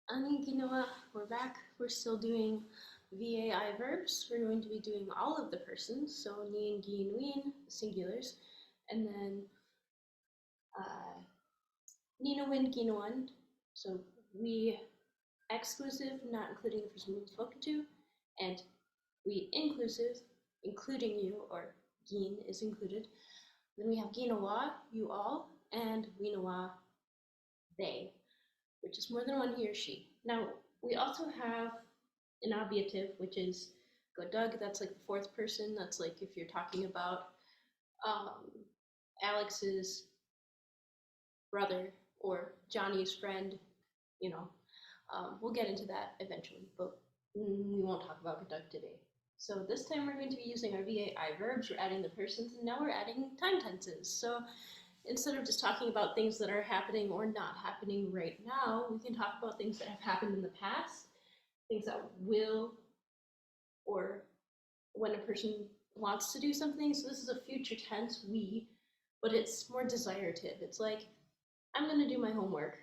Ginawa, we're back. We're still doing VAI verbs. We're going to be doing all of the persons, so neen, gin, ween, singulars, and then nina, win, ginawan. So we exclusive, not including the person being spoken to, and we inclusive, including you, or gin is included. Then we have ginawa, you all, and winawa, they, which is more than one he or she. Now, we also have an obviative, which is go Doug, that's like the fourth person. That's like if you're talking about um, Alex's brother or Johnny's friend, you know. We'll get into that eventually, but we won't talk about Doug today. So this time we're going to be using our VAI verbs. We're adding the persons, and now we're adding time tenses. So instead of just talking about things that are happening or not happening right now, we can talk about things that have happened in the past, things that will, or when a person wants to do something. So this is a future tense, we, but it's more desirative. It's like, I'm going to do my homework,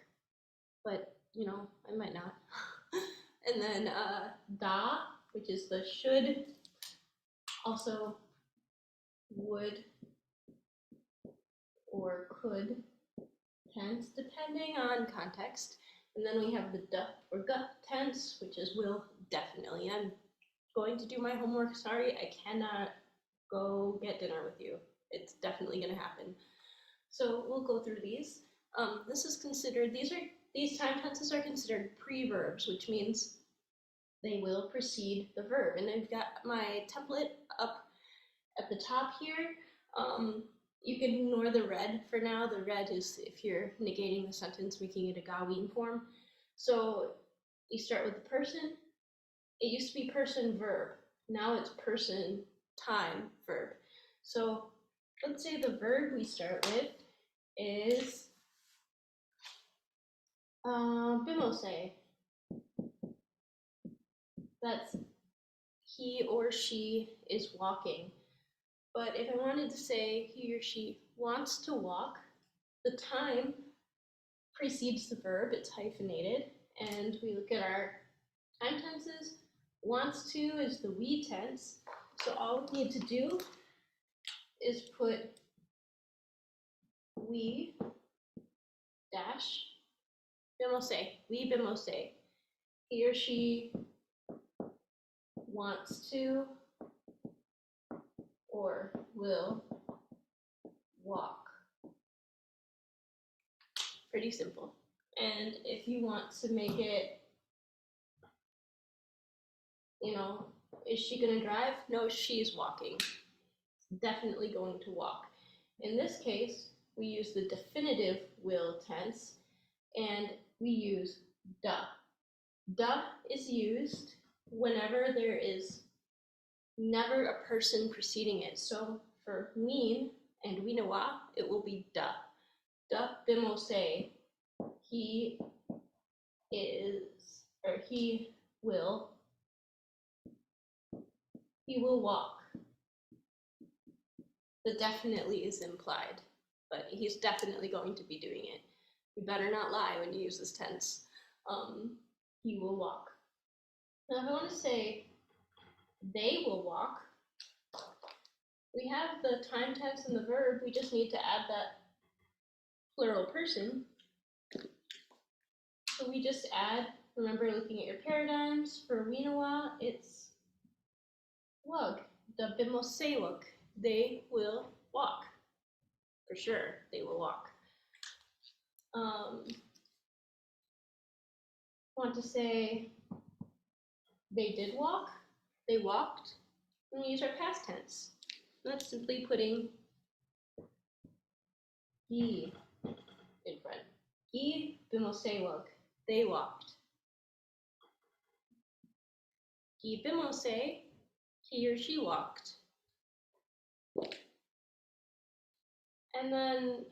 but, you know, I might not. And then da, which is the should, also would or could tense, depending on context. And then we have the duh or gut tense, which is will, definitely. I'm going to do my homework. Sorry, I cannot go get dinner with you. It's definitely going to happen. So we'll go through these. This is considered, these time tenses are considered preverbs, which means they will precede the verb. And I've got my template up at the top here. You can ignore the red for now. The red is if you're negating the sentence, making it a Gaween form. So you start with the person. It used to be person verb. Now it's person time verb. So let's say the verb we start with is bimose. That's he or she is walking. But if I wanted to say he or she wants to walk, the time precedes the verb, it's hyphenated, and we look at our time tenses. Wants to is the we tense, so all we need to do is put we dash bimose, we bimose. He or she wants to or will walk. Pretty simple. And if you want to make it, you know, is she going to drive? No, she's walking. Definitely going to walk. In this case, we use the definitive will tense, and we use da. Da is used whenever there is never a person preceding it. So for ween and winawa, it will be da. Da bimose, he is, or he will walk. The definitely is implied, but he's definitely going to be doing it. You better not lie when you use this tense. He will walk. Now, if I want to say they will walk, we have the time tense and the verb. We just need to add that plural person. So we just add, remember looking at your paradigms, for winawa, it's wug, the bimosewuk. They will walk. For sure, they will walk. Want to say they did walk, they walked, and we use our past tense. That's simply putting ye in front. Ye bimosewuk, they walked. Ye bimose, he or she walked. And then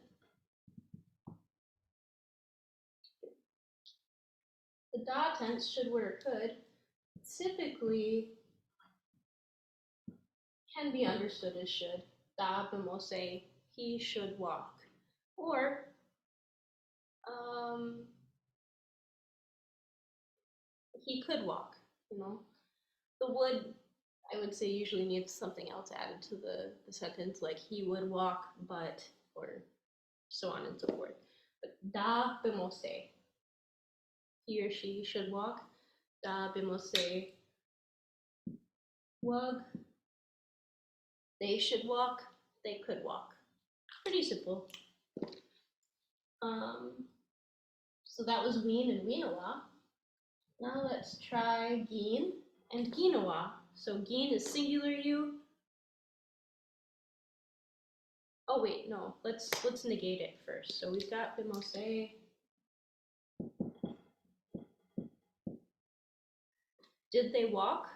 the da tense, should, would, or could, typically can be understood as should. Da bimose, he should walk. Or he could walk, you know. The would, I would say, usually needs something else added to the sentence, like he would walk, but, or so on and so forth. But da bimose, he or she should walk. Da bimose wag, they should walk, they could walk. Pretty simple. So that was ween and weenawa. Now let's try geen and geenawa. So geen is singular you. Oh wait, no. Let's negate it first. So we've got bimose. Did they walk?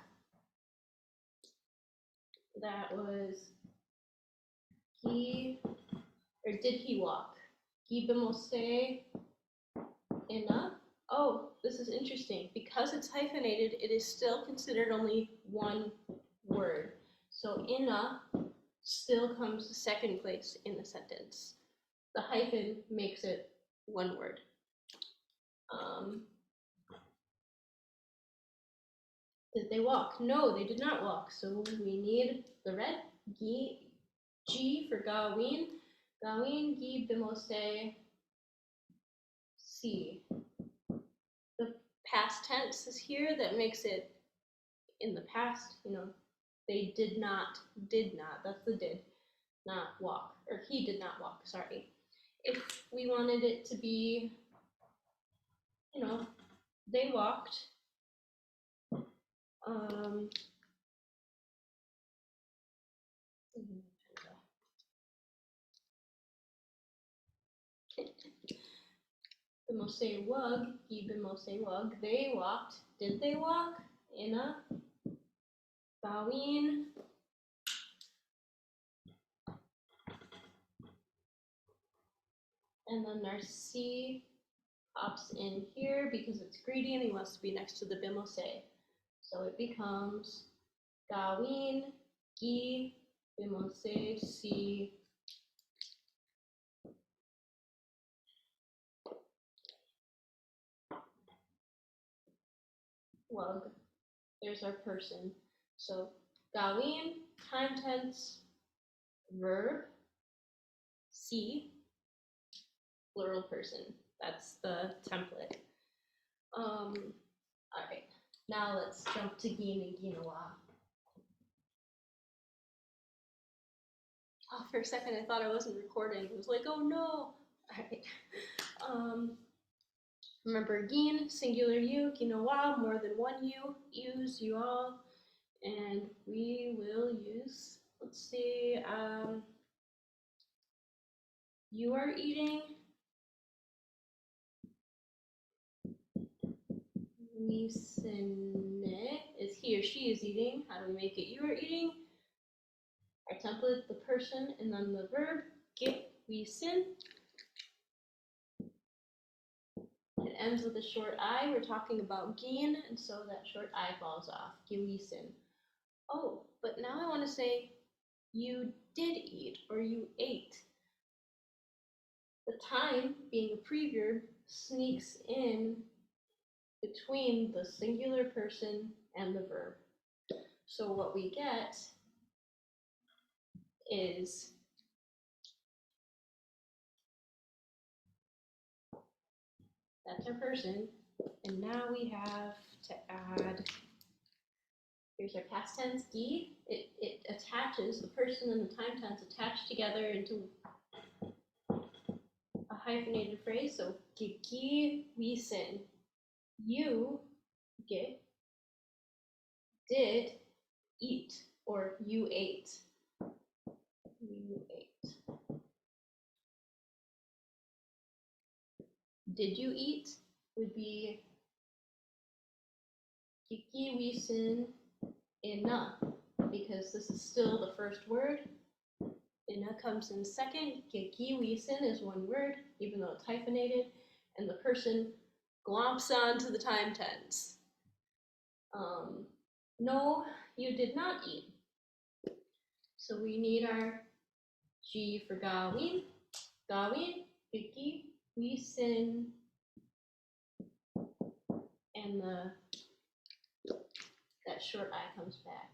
That was he, or did he walk? Gi bimose ina. Oh, this is interesting. Because it's hyphenated, it is still considered only one word. So ina still comes second place in the sentence. The hyphen makes it one word. Did they walk? No, they did not walk. So we need the red G for gawin. Gawin gi bimose si. The past tense is here that makes it in the past, you know, they did not, that's the did not walk, or he did not walk, sorry. If we wanted it to be, you know, they walked, bimose wug, he bimose wug, they walked, did they walk? Ina, bawin, and then our C pops in here because it's greedy and he wants to be next to the bimose. So it becomes gawin, gi, bimose, si, wug. There's our person. So gawin, time tense, verb, si, plural person. That's the template. All right, now let's jump to gin and ginawa. Oh, for a second I thought I wasn't recording. It was like, oh no. All right. Remember, gin, singular you, ginawa, more than one you, use, you all, and we will use, let's see, you are eating, Wisene is he or she is eating. How do we make it you are eating? Our template, the person, and then the verb, get wisen. It ends with a short I. We're talking about gin, and so that short I falls off. Gewisen. Oh, but now I want to say you did eat or you ate. The time, being a preverb, sneaks in between the singular person and the verb. So what we get is that's our person, and now we have to add, here's our past tense, gi. It attaches, the person and the time tense attached together into a hyphenated phrase, so gi wisen. You get did eat, or you ate. You ate. Did you eat would be kiki wisen ina, because this is still the first word. Ina comes in second. Kiki wisen is one word, even though it's hyphenated, and the person glomps onto the time tense. No, you did not eat. So we need our G for gawin. Gawin, kiki, wisen, and the that short I comes back.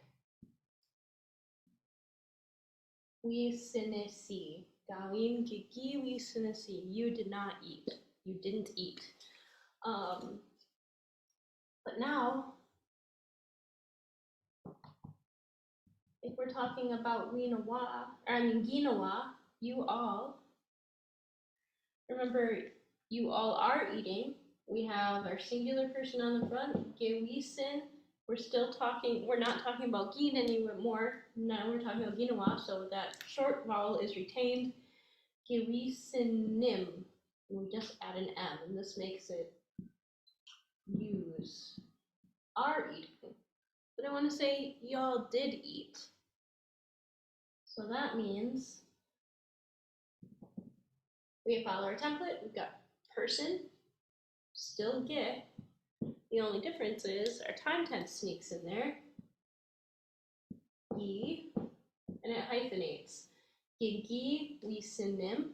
We sinisi. Gawin gigi we sinisi. You did not eat. You didn't eat. But now, if we're talking about ginawa, you all, remember, you all are eating. We have our singular person on the front, gewisin. We're not talking about gin anymore. Now we're talking about ginawa, so that short vowel is retained. Gewisinim. We just add an M, and this makes it use. Are eating. But I want to say y'all did eat. So that means we follow our template. We've got person, still get. The only difference is our time tense sneaks in there. Gi, and it hyphenates. Gigi, we sinim.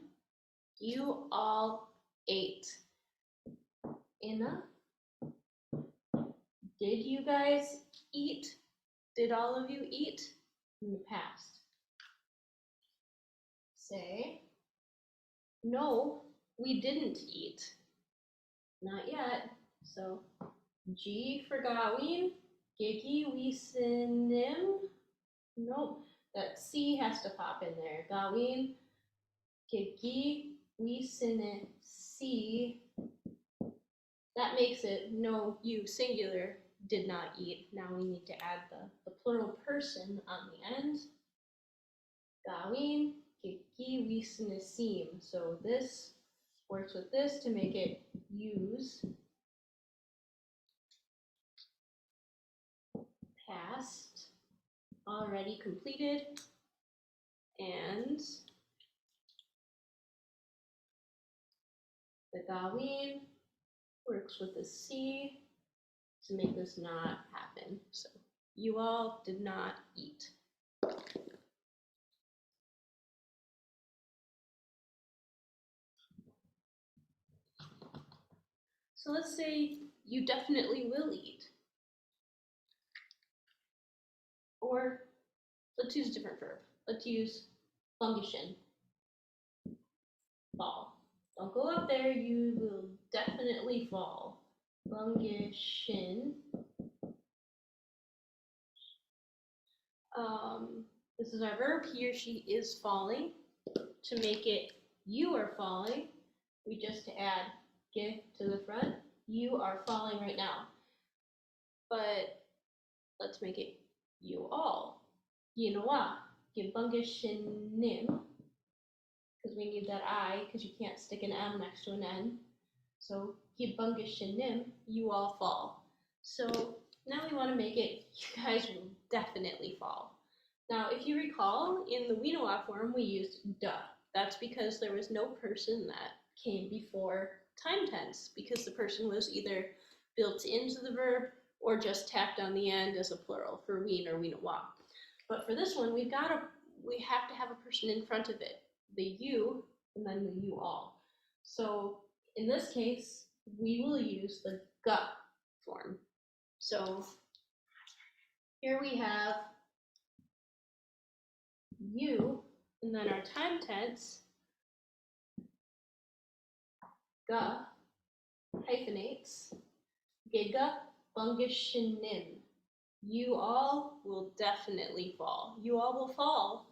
You all ate. Ina, did you guys eat? Did all of you eat in the past? Say, no, we didn't eat. Not yet. So, G for gawin, gigi we sinim. Nope, that C has to pop in there. Gawin, gigi we sinim C. That makes it no, you singular did not eat. Now we need to add the plural person on the end. Gawin, gigi we sinisim. So this works with this to make it use. Past, already completed, and the gawin works with the C to make this not happen. So you all did not eat. So let's say you definitely will eat. Or let's use a different verb. Let's use bungishin. Fall. Don't go up there, you will definitely fall. Bungishin. This is our verb. He or she is falling. To make it you are falling, we just add ge to the front. You are falling right now. But let's make it you all. Ginawa. Bungishinim. Because we need that I, because you can't stick an M next to an N. So bungishinim, you all fall. So now we want to make it you guys will definitely fall. Now, if you recall, in the Winawa form, we used duh. That's because there was no person that came before time tense, because the person was either built into the verb or just tacked on the end as a plural for ween or winawa. But for this one, we have to have a person in front of it, the you and then the you all. So in this case, we will use the ga form. So here we have you, and then our time tense, ga, hyphenates, giga bungishinim. You all will definitely fall. You all will fall,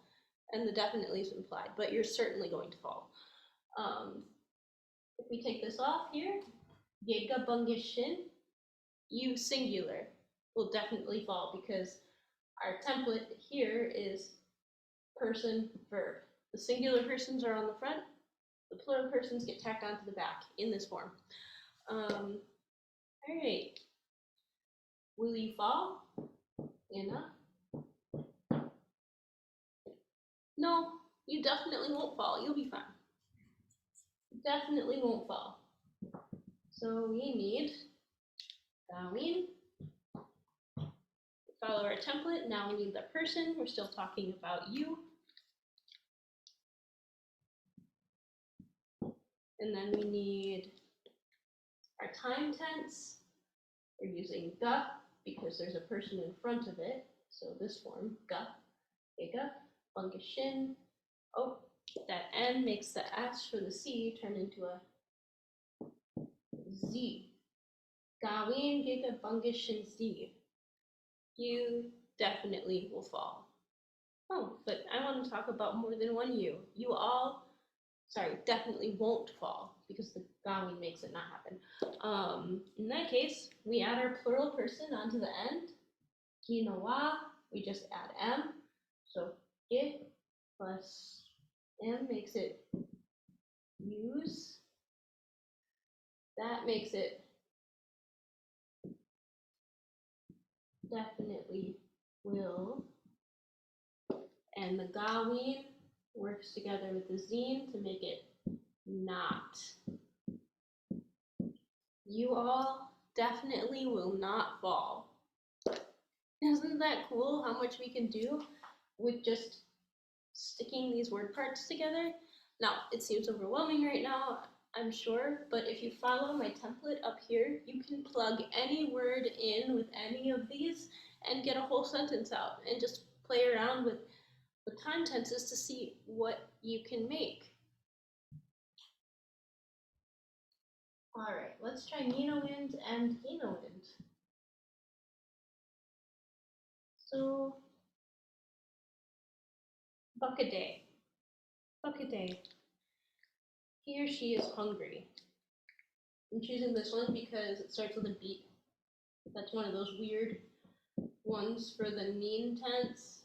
and the definitely is implied, but you're certainly going to fall. If we take this off here, giga bungishin, you singular will definitely fall, because our template here is person, verb. The singular persons are on the front, the plural persons get tacked onto the back in this form. All right. Will you fall? Anna? No, you definitely won't fall. You'll be fine. You definitely won't fall. So we need gawin. Follow our template. Now we need the person. We're still talking about you. And then we need our time tense. We're using ga because there's a person in front of it. So this form, ga, giga, bungishin. Oh, that N makes the S for the C turn into a Z. Gawin giga bungishin Z. You definitely will fall. Oh, but I want to talk about more than one you. You all, sorry, definitely won't fall because the gawin makes it not happen. In that case, we add our plural person onto the end. Quinoa, we just add M. So ge plus M makes it use. That makes it definitely will. And the gawin works together with the zine to make it not. You all definitely will not fall. Isn't that cool how much we can do with just sticking these word parts together? Now, it seems overwhelming right now, I'm sure, but if you follow my template up here, you can plug any word in with any of these and get a whole sentence out and just play around with the time tenses to see what you can make. All right, let's try Ninowind and Ginowind. So, Buckaday. Buckaday. He or she is hungry. I'm choosing this one because it starts with a beat. That's one of those weird ones for the mean tense.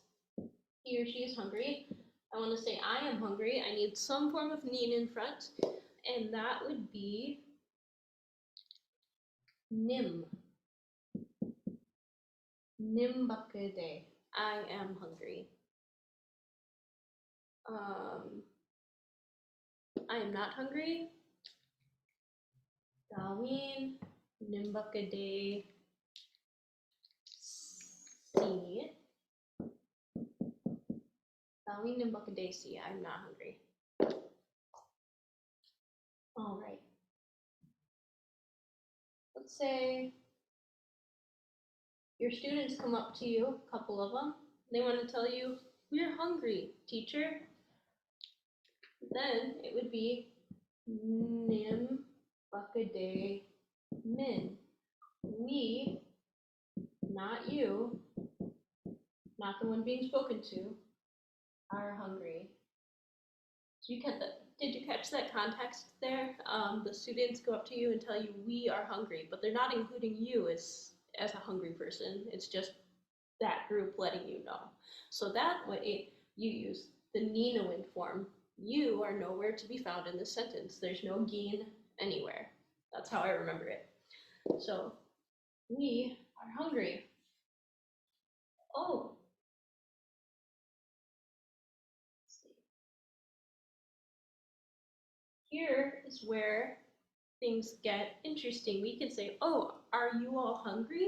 He or she is hungry. I want to say I am hungry. I need some form of neen in front, and that would be nim. Nim buckaday. I am hungry. I am not hungry. Gawin, nimbakaday, C. Gawin, nimbakaday, C. I'm not hungry. All right. Let's say your students come up to you, a couple of them. They want to tell you, we're hungry, teacher. Then it would be nim buckaday min. We, not you, not the one being spoken to, are hungry. So did you catch that context there? The students go up to you and tell you, we are hungry, but they're not including you as a hungry person. It's just that group letting you know. So that way you use the Ninowind form. You are nowhere to be found in this sentence. There's no gene anywhere. That's how I remember it. So we are hungry. Oh. Let's see. Here is where things get interesting. We can say, oh, are you all hungry?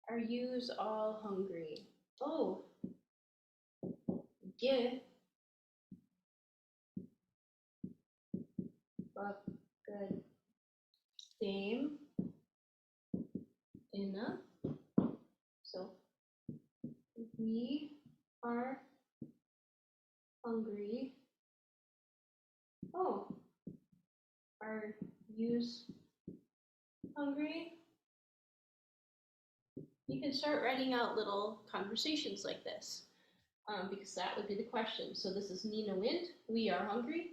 Are yous all hungry? Oh, ge, but good. Same, inna. So we are hungry. Oh, are yous hungry? You can start writing out little conversations like this, because that would be the question. So this is Ninowind, we are hungry.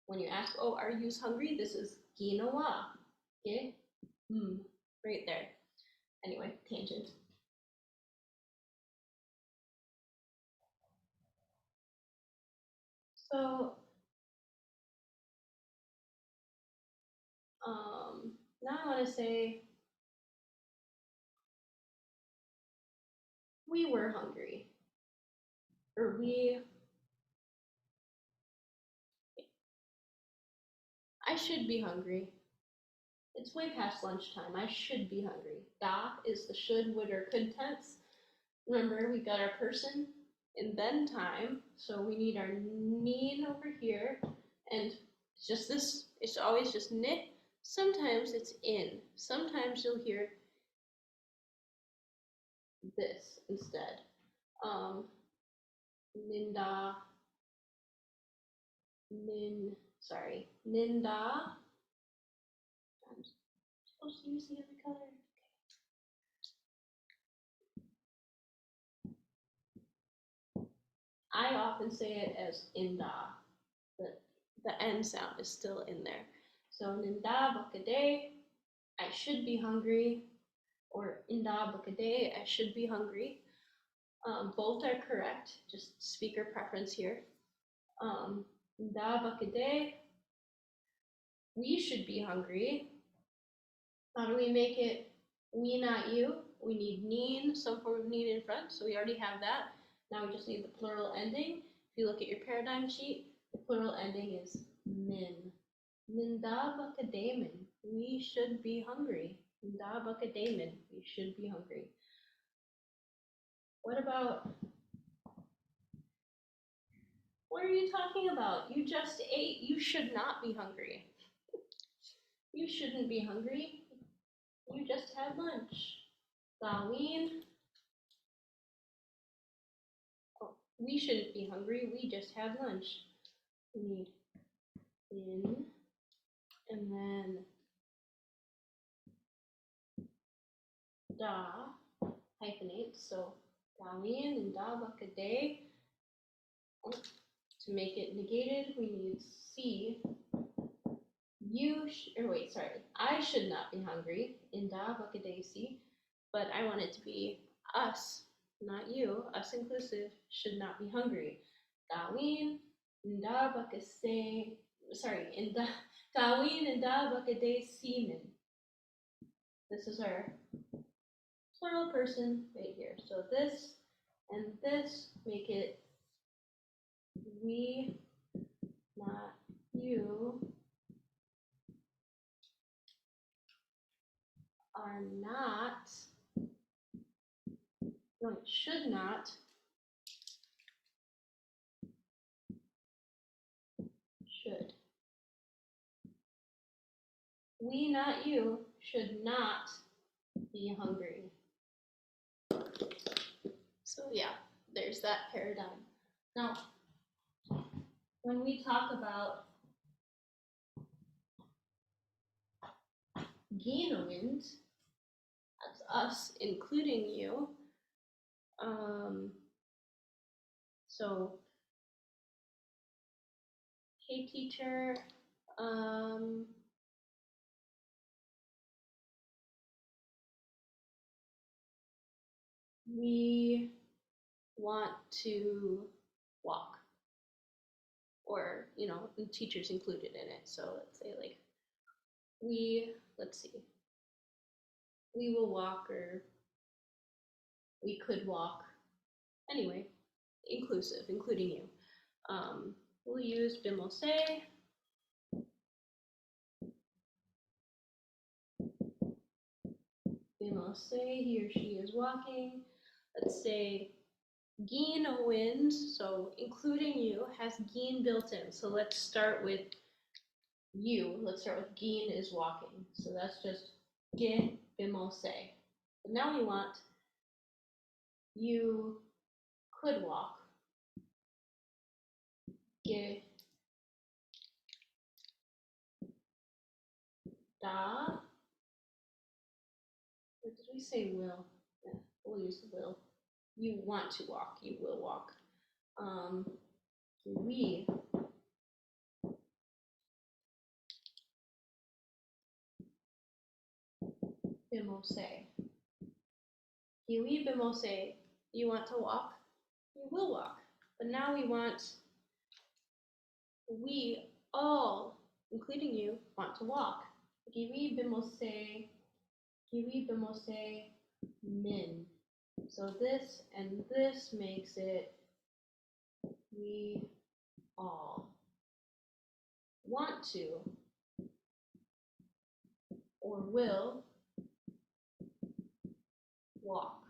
When you ask, oh, are yous hungry? This is Ginawa. Okay? Right there. Anyway, tangent. So, now I want to say, we were hungry. Or I should be hungry. It's way past lunchtime. I should be hungry. Da is the should, would, or could tense. Remember, we got our person in then time, so we need our neen over here, and It's just this, it's always just ni. Sometimes it's in. Sometimes you'll hear this instead. Ninda, Ninda. I'm supposed to use the other color. I often say it as inda, but the N sound is still in there. So ninda bakade, I should be hungry, or inda bakade, I should be hungry. Both are correct, just speaker preference here. Inda bakade, we should be hungry. How do we make it we, not you? We need neen, some form of neen in front, so we already have that. Now we just need the plural ending. If you look at your paradigm sheet, the plural ending is min. Minda bakadamin, we should be hungry. Minda bakadamin, we should be hungry. What about, what are you talking about? You just ate, you should not be hungry. You shouldn't be hungry. You just had lunch. Darlene. Oh, we shouldn't be hungry. We just had lunch. We need in, and then da, hyphenate. So Darlene and da bakade. To make it negated, we need C. I should not be hungry, in da bakadesi, but I want it to be us, not you, us inclusive, should not be hungry. Darlene, in da bakase, in da, Darlene and da bakadesi min. This is our plural person right here. So this and this make it we, not you, are not, no, it should not, should. We, not you, should not be hungry. So yeah, there's that paradigm. Now, when we talk about Genowind, that's us, including you. So, hey teacher, we want to walk, or, you know, the teacher's included in it. So let's say like, let's see, we will walk, or we could walk. Anyway, inclusive, including you. We'll use bimose. Bimose, he or she is walking. Let's say Geen wind, so including you, has Geen built in. So let's start with you. Let's start with Geen is walking. So that's just Ge bimose. But now we want you could walk. Ge da. Or did we say will? Yeah, we'll use the will. You want to walk, you will walk. We bimose. Kiwi bimose, you want to walk, you will walk. But now we want, we all, including you, want to walk. Kiwi bimose min. So this and this makes it we all want to or will walk.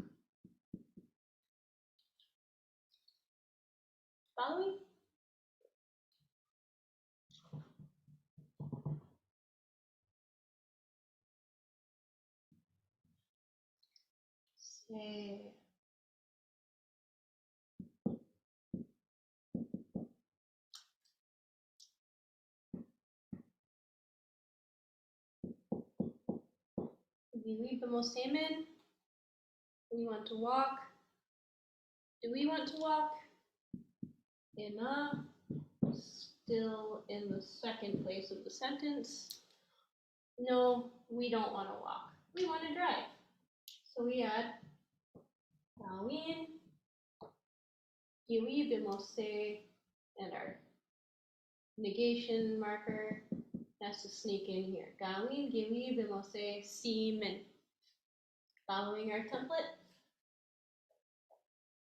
Following? say we bemosaimen. We want to walk. Do we want to walk? Enough. Still in the second place of the sentence. No, we don't want to walk. We want to drive. So we add Gawin, Giwi bimose, and our negation marker has to sneak in here. Gawin, Giwi bimose, Simen. Following our template.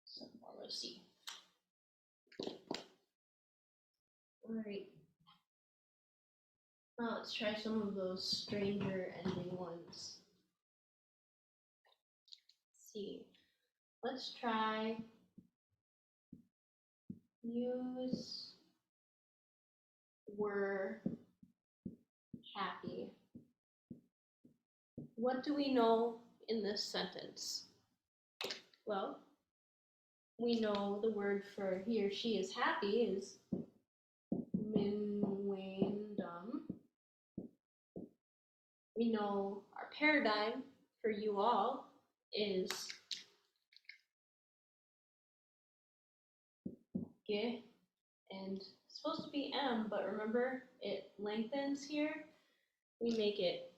So formula C. Alright. Now let's try some of those stranger ending ones. Let's see. Let's try use were happy. What do we know in this sentence? Well, we know the word for he or she is happy is minwendum. We know our paradigm for you all is ge, and it's supposed to be m, but remember it lengthens here. We make it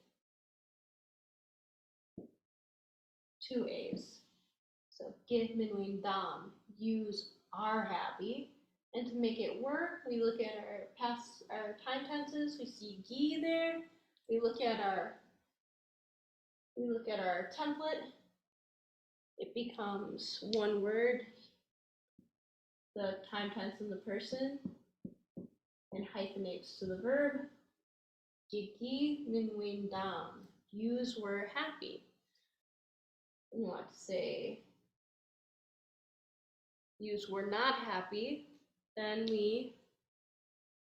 2 A's. So ge minwendam, use are happy. And to make it work, we look at our time tenses. We see gi there. We look at our template. It becomes one word, the time tense and the person, and hyphenates to the verb. Gi minwendam, use were happy. We want to say use were not happy. Then we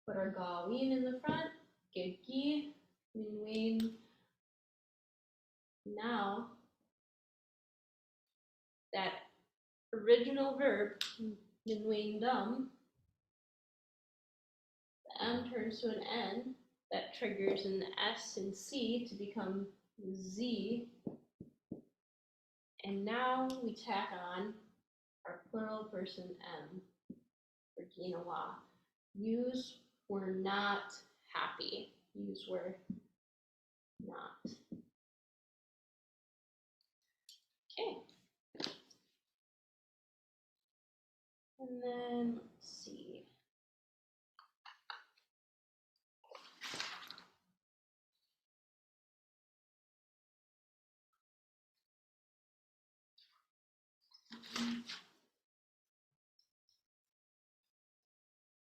put our gawin in the front. Gi minwen. Now that original verb minwendum, the M turns to an N. That triggers an S and C to become Z. And now we tack on our plural person M for Ginawa. Use were not happy. Use were not. Okay. And then let's see.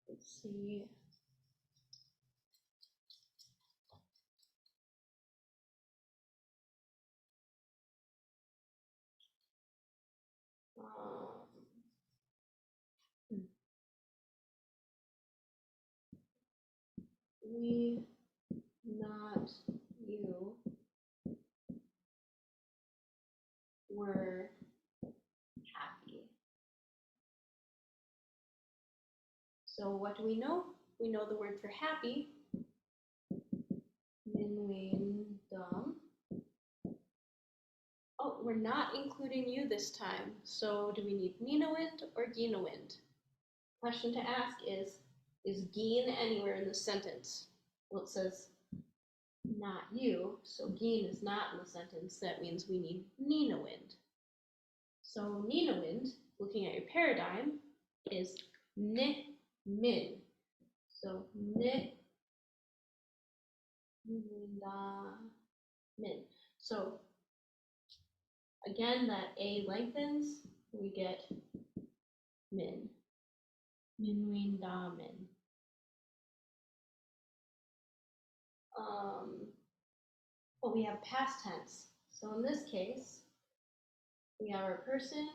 Let's see. We, not you, were happy. So what do we know? We know the word for happy, minwendum. Oh, we're not including you this time. So do we need Ninawind or Ginawind? Question to ask is Gin anywhere in the sentence? Well, it says not you, so Gin is not in the sentence. That means we need Ninawind. So Ninawind, looking at your paradigm, is ni min. So ni min. So again, that A lengthens, we get min. Minwendamen. But we have past tense. So in this case, we have our person,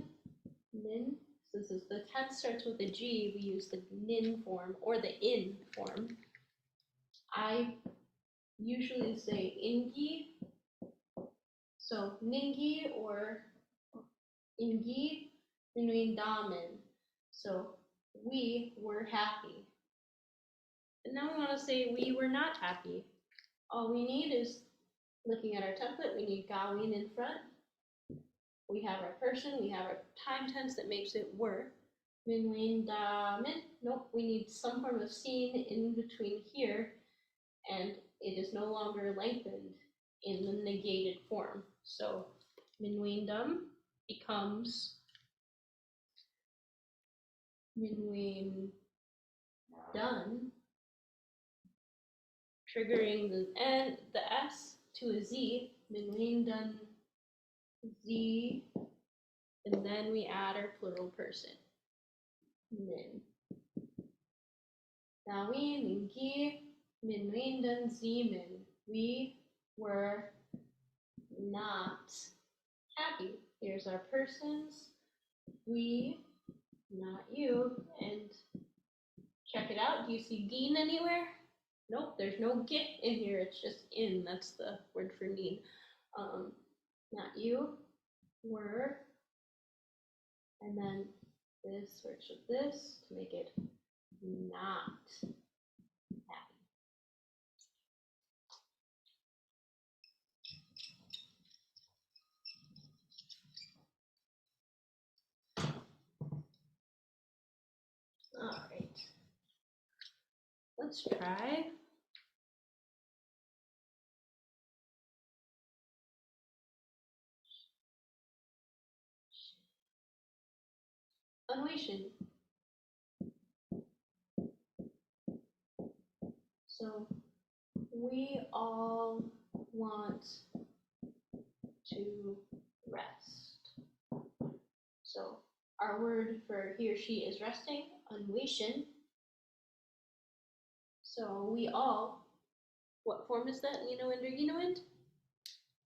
min. Since the tense starts with a G, we use the nin form or the in form. I usually say ingi. So ningi or 인기 민윈다men. So we were happy. And now we want to say we were not happy. All we need is, looking at our template, we need gawin in front. We have our person, we have our time tense that makes it were. Minwindamen. Nope, we need some form of scene in between here, and it is no longer lengthened in the negated form. So minwindam becomes minwin done, triggering the S to a Z, minwin done Z, and then we add our plural person, min. Nawin, mingi, minwin done Z, min. We were not happy. Here's our persons, we, not you, and check it out. Do you see geen anywhere? Nope, there's no git in here, it's just in. That's the word for need. Not you, were, and then this works with this to make it not happy. All right, let's try annuation. So we all want to rest. So our word for he or she is resting, annuation. So we all, what form is that? Genowind or genowind?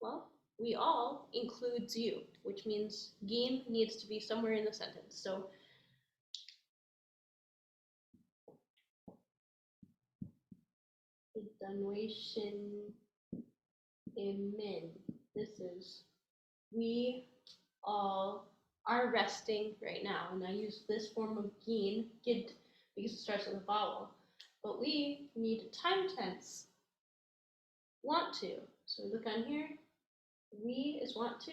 Well, we all includes you, which means gen needs to be somewhere in the sentence. So annuation min. This is we all are resting right now, and I use this form of gen, gid, because it starts with a vowel. But we need a time tense, want to. So look on here, we is want to.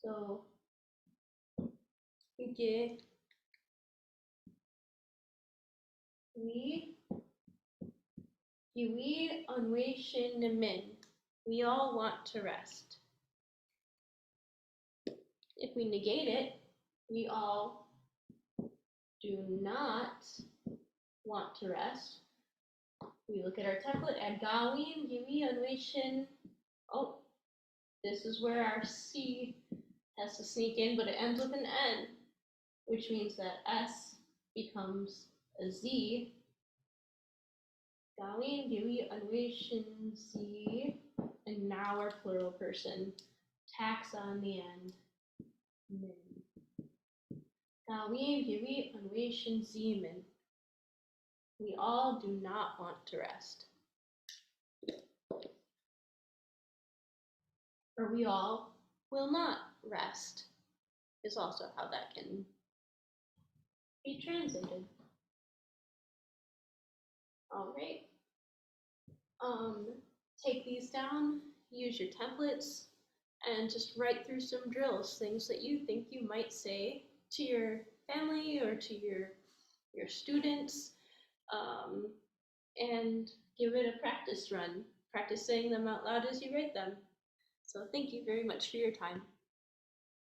So 이게 we annuation. We all want to rest. If we negate it, we all do not want to rest. We look at our template, add gawin, giwi, annuation. Oh, this is where our C has to sneak in, but it ends with an N, which means that S becomes a Z. Gawin, giwi, annuation, Z, and now our plural person, tax on the end, min. Gawin, giwi, annuation, Z, min. We all do not want to rest. Or we all will not rest is also how that can be translated. All right. Take these down, use your templates, and just write through some drills, things that you think you might say to your family or to your students, and give it a practice run. Practice saying them out loud as you write them. So thank you very much for your time.